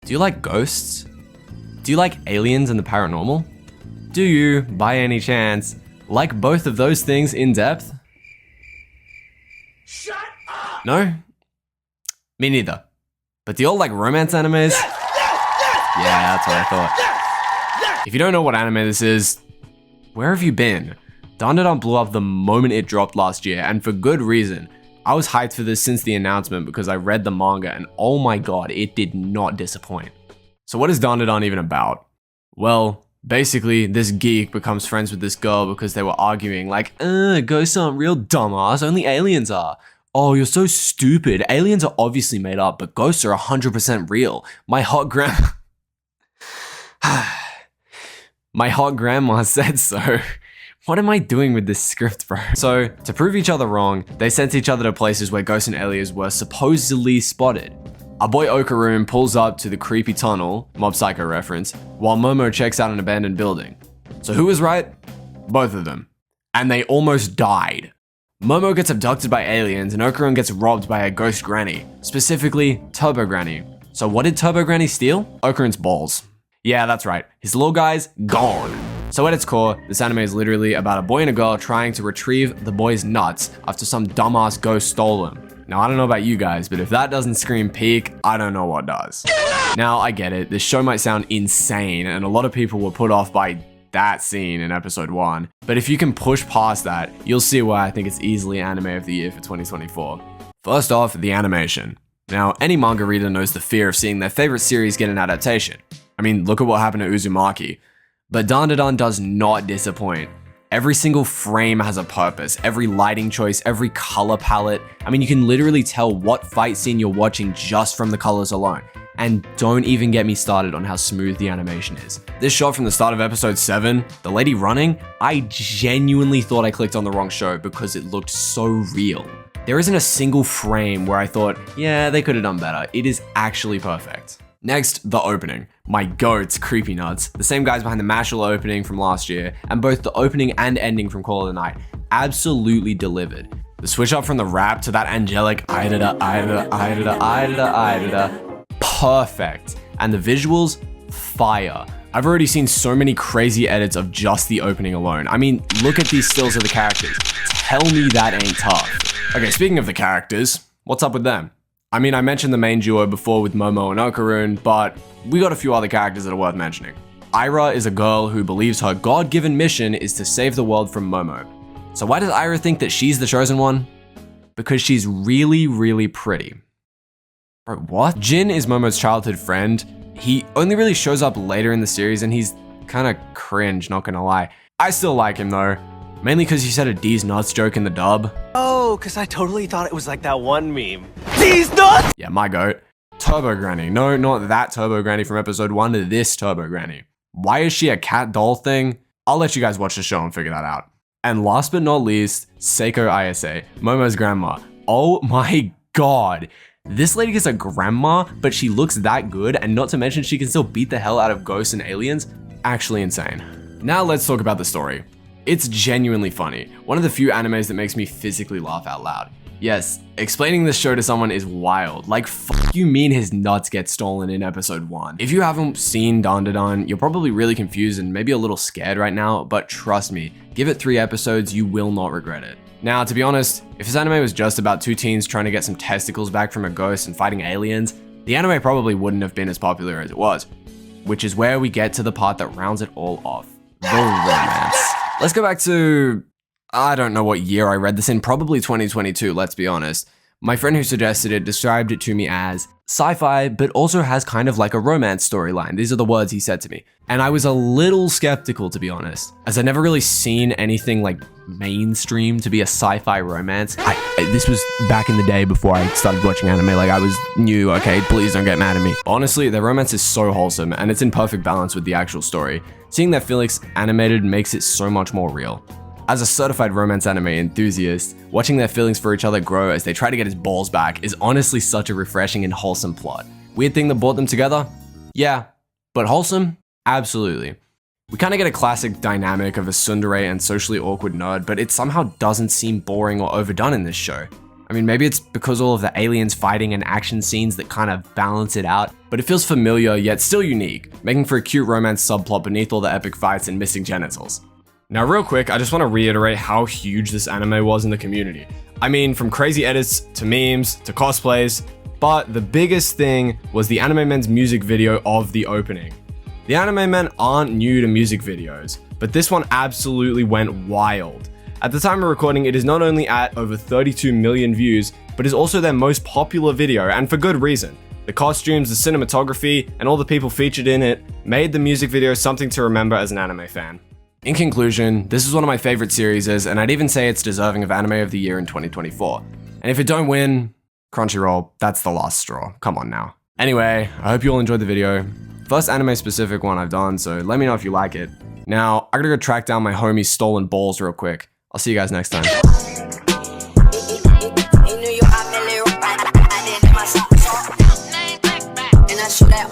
Do you like ghosts? Do you like aliens and the paranormal? Do you, by any chance, like both of those things in depth? Shut up! No? Me neither. But do you all like romance animes? Yeah, that's what I thought. If you don't know what anime this is, where have you been? Dandadan blew up the moment it dropped last year, and for good reason. I was hyped for this since the announcement because I read the manga and oh my god, it did not disappoint. So what is Dandadan even about? Well, basically, this geek becomes friends with this girl because they were arguing like, ghosts aren't real, dumbass, only aliens are. Oh, you're so stupid. Aliens are obviously made up, but ghosts are 100% real. My hot grandma said so. What am I doing with this script, bro? So, to prove each other wrong, they sent each other to places where ghosts and aliens were supposedly spotted. Our boy Okarun pulls up to the creepy tunnel, Mob Psycho reference, while Momo checks out an abandoned building. So who was right? Both of them. And they almost died. Momo gets abducted by aliens and Okarun gets robbed by a ghost granny, specifically Turbo Granny. So what did Turbo Granny steal? Okarun's balls. Yeah, that's right. His little guy's gone. So at its core, this anime is literally about a boy and a girl trying to retrieve the boy's nuts after some dumbass ghost stole them. Now, I don't know about you guys, but if that doesn't scream peak, I don't know what does. Now, I get it. This show might sound insane, and a lot of people were put off by that scene in episode 1. But if you can push past that, you'll see why I think it's easily anime of the year for 2024. First off, the animation. Now, any manga reader knows the fear of seeing their favorite series get an adaptation. I mean, look at what happened to Uzumaki. But Dandadan does not disappoint. Every single frame has a purpose, every lighting choice, every color palette. I mean, you can literally tell what fight scene you're watching just from the colors alone. And don't even get me started on how smooth the animation is. This shot from the start of episode 7, the lady running, I genuinely thought I clicked on the wrong show because it looked so real. There isn't a single frame where I thought, yeah, they could have done better. It is actually perfect. Next, the opening. My goats, Creepy Nuts, the same guys behind the Mashal opening from last year, and both the opening and ending from Call of the Night, absolutely delivered. The switch up from the rap to that angelic idada, perfect. And the visuals, fire. I've already seen so many crazy edits of just the opening alone. I mean, look at these stills of the characters. Tell me that ain't tough. Okay, speaking of the characters, what's up with them? I mean, I mentioned the main duo before with Momo and Okarun, but we got a few other characters that are worth mentioning. Ira is a girl who believes her God-given mission is to save the world from Momo. So why does Ira think that she's the chosen one? Because she's really, really pretty. Bro, what? Jin is Momo's childhood friend. He only really shows up later in the series and he's kind of cringe, not gonna lie. I still like him though. Mainly because he said a D's nuts joke in the dub. Oh, because I totally thought it was like that one meme. D's nuts! Yeah, my goat. Turbo Granny. No, not that Turbo Granny from episode 1, this Turbo Granny. Why is she a cat doll thing? I'll let you guys watch the show and figure that out. And last but not least, Seiko Ayase, Momo's grandma. Oh my god. This lady is a grandma, but she looks that good, and not to mention she can still beat the hell out of ghosts and aliens. Actually insane. Now let's talk about the story. It's genuinely funny. One of the few animes that makes me physically laugh out loud. Yes, explaining this show to someone is wild. Like, fuck you mean his nuts get stolen in episode 1? If you haven't seen Dandadan, you're probably really confused and maybe a little scared right now, but trust me, give it 3 episodes, you will not regret it. Now, to be honest, if this anime was just about 2 teens trying to get some testicles back from a ghost and fighting aliens, the anime probably wouldn't have been as popular as it was. Which is where we get to the part that rounds it all off. The romance. Let's go back to, I don't know what year I read this in, probably 2022, let's be honest. My friend who suggested it described it to me as sci-fi, but also has kind of like a romance storyline. These are the words he said to me. And I was a little skeptical, to be honest, as I'd never really seen anything like mainstream to be a sci-fi romance. This was back in the day before I started watching anime, like I was new, okay, please don't get mad at me. Honestly, their romance is so wholesome and it's in perfect balance with the actual story. Seeing their feelings animated makes it so much more real. As a certified romance anime enthusiast, watching their feelings for each other grow as they try to get his balls back is honestly such a refreshing and wholesome plot. Weird thing that brought them together? Yeah. But wholesome? Absolutely. We kind of get a classic dynamic of a tsundere and socially awkward nerd, but it somehow doesn't seem boring or overdone in this show. I mean, maybe it's because all of the aliens fighting and action scenes that kind of balance it out, but it feels familiar yet still unique, making for a cute romance subplot beneath all the epic fights and missing genitals. Now real quick, I just want to reiterate how huge this anime was in the community. I mean, from crazy edits to memes to cosplays, but the biggest thing was the TheAnimeMen's music video of the opening. The TheAnimeMen aren't new to music videos, but this one absolutely went wild. At the time of recording, it is not only at over 32 million views, but is also their most popular video, and for good reason. The costumes, the cinematography, and all the people featured in it made the music video something to remember as an anime fan. In conclusion, this is one of my favorite series, and I'd even say it's deserving of Anime of the Year in 2024. And if it don't win, Crunchyroll, that's the last straw. Come on now. Anyway, I hope you all enjoyed the video. First anime specific one I've done, so let me know if you like it. Now, I gotta go track down my homie's stolen balls real quick. I'll see you guys next time. And I shoot that